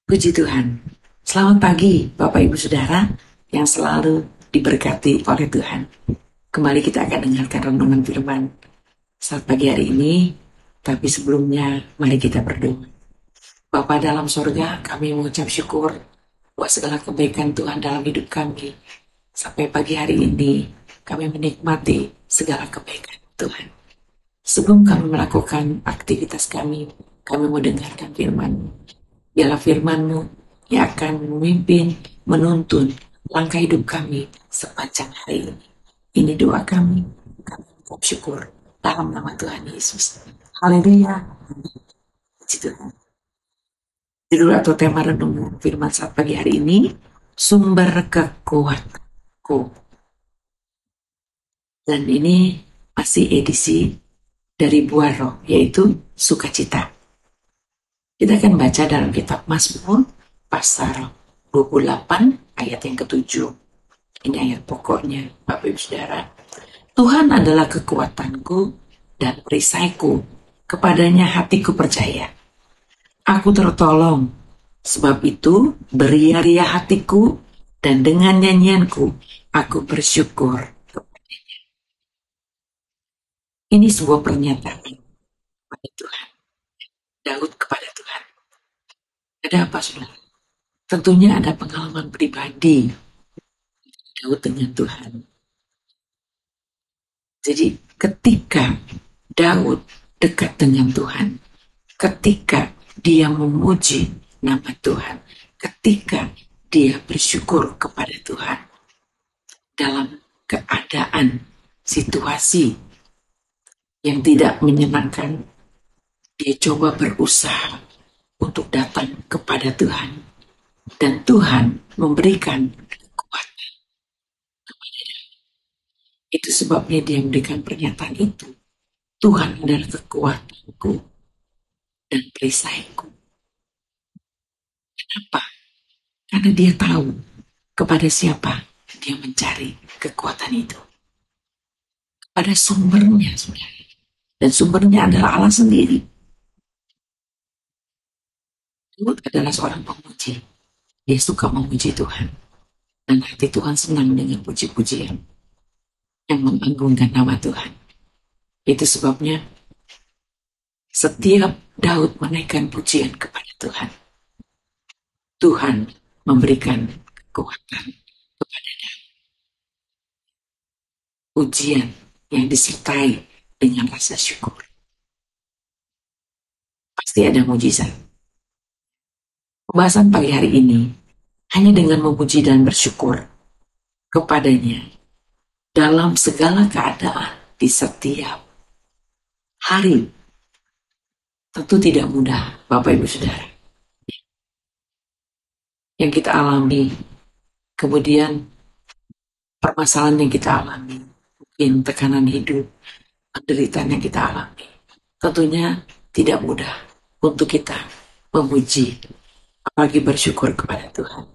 Puji Tuhan. Selamat pagi Bapak Ibu Saudara yang selalu diberkati oleh Tuhan. Kembali kita akan dengarkan renungan firman saat pagi hari ini. Tapi sebelumnya mari kita berdoa. Bapa dalam sorga, kami mengucap syukur buat segala kebaikan Tuhan dalam hidup kami. Sampai pagi hari ini kami menikmati segala kebaikan Tuhan. Sebelum kami melakukan aktivitas kami mau dengarkan firman-Mu. Biarlah firman-Mu yang akan memimpin, menuntun langkah hidup kami sepanjang hari ini. Ini doa kami mengucap syukur dalam nama Tuhan Yesus. Haleluya. Puji Tuhan. Judul atau tema renungan firman saat pagi hari ini, sumber kekuatanku. Dan ini masih edisi dari Buah Roh, yaitu sukacita. Kita akan baca dalam kitab Mazmur pasal 28 ayat yang ke-7. Ini ayat pokoknya, Bapak Ibu Saudara. Tuhan adalah kekuatanku dan perisaiku, kepadanya hatiku percaya. Aku tertolong, sebab itu beria-ria hatiku dan dengan nyanyianku aku bersyukur kepadanya. Ini sebuah pernyataan kepada Tuhan. Daud kepada Tuhan. Ada apa, saudara? Tentunya ada pengalaman pribadi Daud dengan Tuhan. Jadi ketika Daud dekat dengan Tuhan, ketika dia memuji nama Tuhan, ketika dia bersyukur kepada Tuhan dalam keadaan situasi yang tidak menyenangkan, dia coba berusaha untuk datang kepada Tuhan. Dan Tuhan memberikan kekuatan kepada dia. Itu sebabnya dia memberikan pernyataan itu. Tuhan adalah kekuatanku dan perisaiku. Kenapa? Karena dia tahu kepada siapa dia mencari kekuatan itu. Kepada sumbernya, saudara. Dan sumbernya adalah Allah sendiri. Daud adalah seorang pemuji. Dia suka memuji Tuhan. Dan hati Tuhan senang dengan puji-pujian yang mengagunkan nama Tuhan. Itu sebabnya setiap Daud menaikkan pujian kepada Tuhan, Tuhan memberikan kekuatan kepada Daud. Pujian yang disertai dengan rasa syukur. Pasti ada mujizat. Pembahasan pagi hari ini hanya dengan memuji dan bersyukur kepadanya dalam segala keadaan di setiap hari. Tentu tidak mudah, Bapak Ibu Saudara. Yang kita alami, kemudian permasalahan yang kita alami, mungkin tekanan hidup, penderitaan yang kita alami, tentunya tidak mudah untuk kita memuji, apalagi bersyukur kepada Tuhan.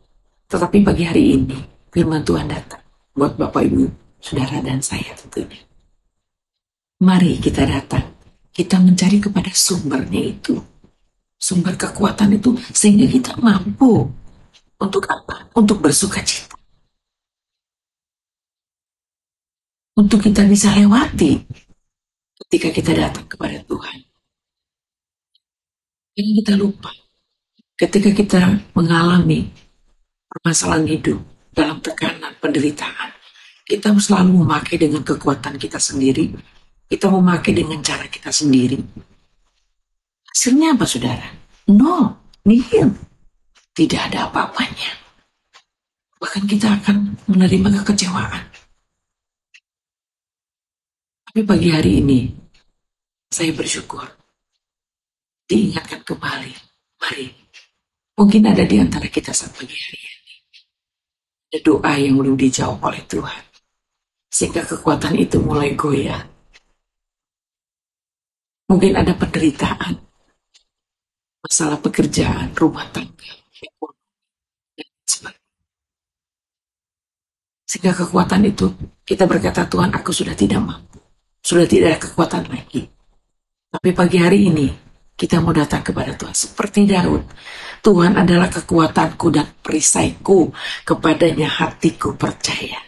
Tetapi pagi hari ini, firman Tuhan datang buat Bapak Ibu, Saudara dan saya tentunya. Mari kita datang, kita mencari kepada sumbernya itu. Sumber kekuatan itu sehingga kita mampu untuk apa? Untuk bersukacita. Untuk kita bisa lewati ketika kita datang kepada Tuhan. Jangan kita lupa, ketika kita mengalami permasalahan hidup dalam tekanan, penderitaan, kita selalu memakai dengan kekuatan kita sendiri, kita memakai dengan cara kita sendiri. Hasilnya apa, saudara? No, nihil. Tidak ada apa-apanya. Bahkan kita akan menerima kekecewaan. Tapi pagi hari ini, saya bersyukur. Diingatkan kembali. Mari. Mungkin ada di antara kita saat pagi hari ini. Ada doa yang belum dijawab oleh Tuhan. Sehingga kekuatan itu mulai goyah. Mungkin ada penderitaan. Masalah pekerjaan, rumah tangga, ekonomi, dan sebagainya. Sehingga kekuatan itu, kita berkata, Tuhan, aku sudah tidak mampu. Sudah tidak ada kekuatan lagi. Tapi pagi hari ini, kita mau datang kepada Tuhan seperti Daud. Tuhan adalah kekuatanku dan perisaiku, kepadanya hatiku percaya.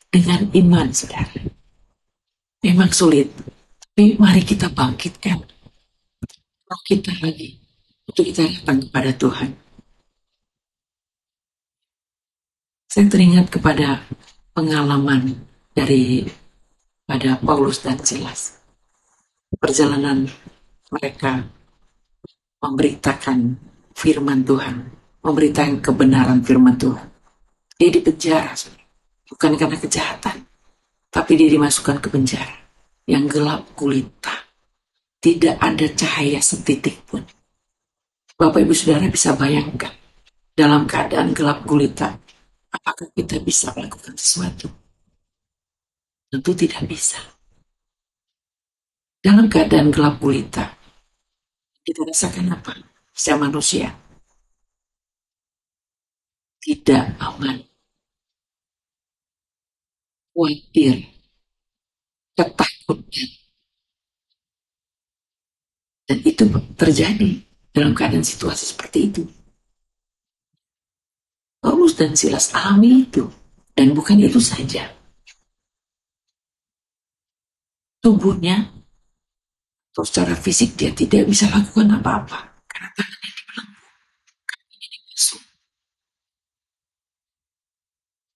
Dengan iman, saudara. Memang sulit, tapi mari kita bangkitkan roh kita lagi untuk kita datang kepada Tuhan. Saya teringat kepada pengalaman dari pada Paulus dan Silas. Perjalanan mereka memberitakan firman Tuhan, memberitakan kebenaran firman Tuhan. Dia di penjara, bukan karena kejahatan, tapi dia dimasukkan ke penjara yang gelap gulita. Tidak ada cahaya setitik pun. Bapak Ibu Saudara bisa bayangkan, dalam keadaan gelap gulita, apakah kita bisa melakukan sesuatu? Tentu tidak bisa. Dalam keadaan gelap gulita, kita rasakan apa? Secara manusia, tidak aman, khawatir, ketakutan. Dan itu terjadi dalam keadaan situasi seperti itu. Paulus dan Silas alami itu. Dan bukan itu saja. Tubuhnya, atau secara fisik dia tidak bisa lakukan apa-apa. Karena tangannya dibelenggu, kakinya dibasuh.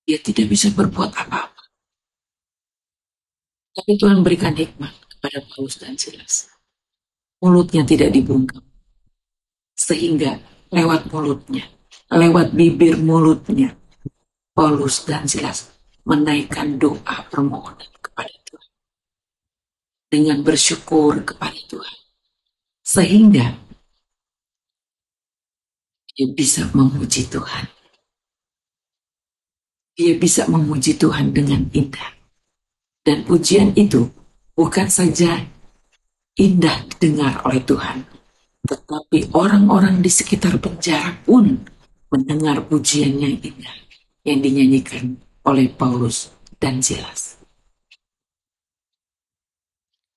Dia tidak bisa berbuat apa-apa. Tapi Tuhan berikan hikmat kepada Paulus dan Silas. Mulutnya tidak dibungkam. Sehingga lewat mulutnya, lewat bibir mulutnya, Paulus dan Silas menaikkan doa permohonan kepada Tuhan. Dengan bersyukur kepada Tuhan. Sehingga dia bisa memuji Tuhan. Dia bisa memuji Tuhan dengan indah. Dan pujian itu bukan saja indah didengar oleh Tuhan, tetapi orang-orang di sekitar penjara pun mendengar pujian yang indah yang dinyanyikan oleh Paulus dan Silas.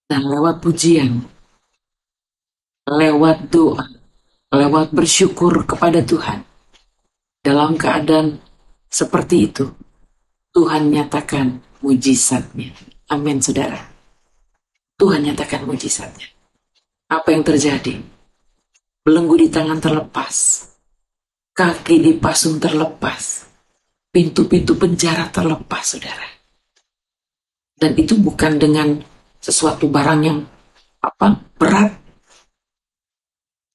Dan lewat pujian, lewat doa, lewat bersyukur kepada Tuhan, dalam keadaan seperti itu, Tuhan nyatakan mujizatnya. Amin, saudara. Tuhan nyatakan mujizatnya. Apa yang terjadi? Belenggu di tangan terlepas, kaki dipasung terlepas, pintu-pintu penjara terlepas, saudara. Dan itu bukan dengan sesuatu barang yang berat,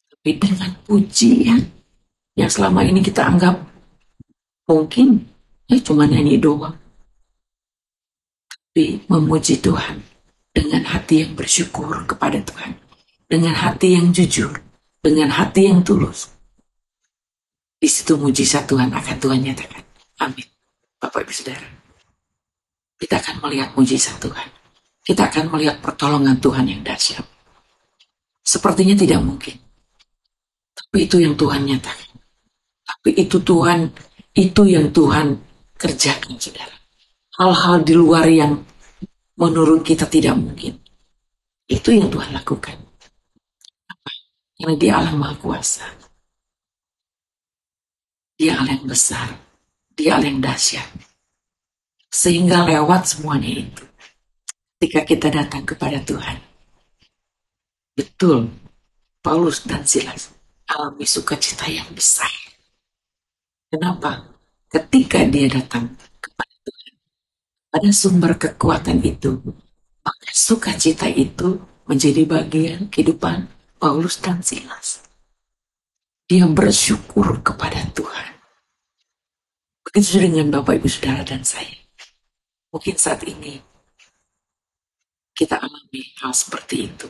tapi dengan pujian yang selama ini kita anggap mungkin cuma nyanyi doang. Tapi memuji Tuhan dengan hati yang bersyukur kepada Tuhan, dengan hati yang jujur, dengan hati yang tulus. Di situ mujizat Tuhan akan Tuhan nyatakan. Amin. Bapak Ibu Saudara, kita akan melihat mujizat Tuhan. Kita akan melihat pertolongan Tuhan yang dahsyat. Sepertinya tidak mungkin. Tapi itu yang Tuhan nyatakan. Tapi itu yang Tuhan kerjakan, saudara. Hal-hal di luar yang menurut kita tidak mungkin. Itu yang Tuhan lakukan. Apa? Karena Dia Allah Maha Kuasa. Dia Allah yang besar. Dia Allah yang dahsyat. Sehingga lewat semuanya itu, ketika kita datang kepada Tuhan, betul, Paulus dan Silas alami sukacita yang besar. Kenapa? Ketika dia datang kepada Tuhan, pada sumber kekuatan itu, maka sukacita itu menjadi bagian kehidupan Paulus dan Silas. Dia bersyukur kepada Tuhan. Begitu dengan Bapak, Ibu, Saudara, dan saya. Mungkin saat ini kita alami hal seperti itu.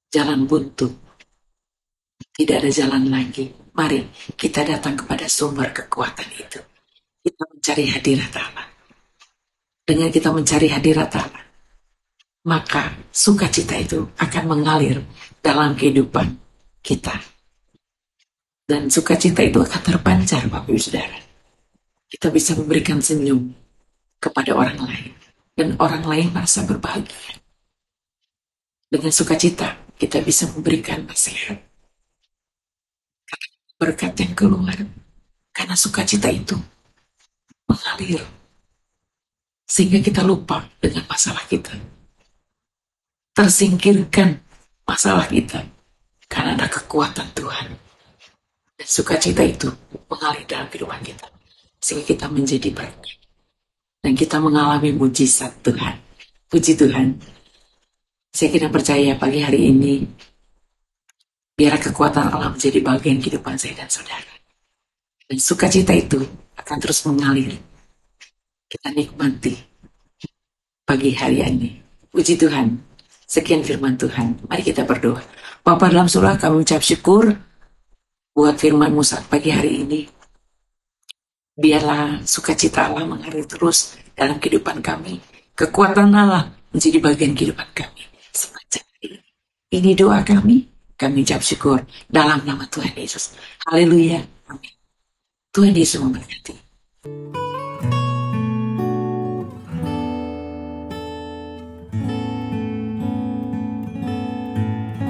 Jalan buntu. Tidak ada jalan lagi. Mari kita datang kepada sumber kekuatan itu. Kita mencari hadirat Allah. Dengan kita mencari hadirat Allah, maka sukacita itu akan mengalir dalam kehidupan kita. Dan sukacita itu akan terpancar, Bapak Ibu Saudara. Kita bisa memberikan senyum kepada orang lain. Dan orang lain merasa berbahagia. Dengan sukacita, kita bisa memberikan nasihat berkat yang keluar. Karena sukacita itu mengalir. Sehingga kita lupa dengan masalah kita. Tersingkirkan masalah kita. Karena ada kekuatan Tuhan. Dan sukacita itu mengalir dalam kehidupan kita. Sehingga kita menjadi berkat. Dan kita mengalami mujizat Tuhan. Puji Tuhan. Saya kira percaya pagi hari ini, biar kekuatan Allah menjadi bagian kehidupan saya dan saudara. Dan sukacita itu akan terus mengalir. Kita nikmati pagi hari ini. Puji Tuhan. Sekian firman Tuhan. Mari kita berdoa. Bapa dalam surga, kami ucap syukur buat firman-Mu saat pagi hari ini. Biarlah sukacita Allah mengalir terus dalam kehidupan kami. Kekuatan Allah menjadi bagian kehidupan kami. Sepanjang ini. Ini doa kami. Kami ucap syukur dalam nama Tuhan Yesus. Haleluya. Amin. Tuhan Yesus memberkati.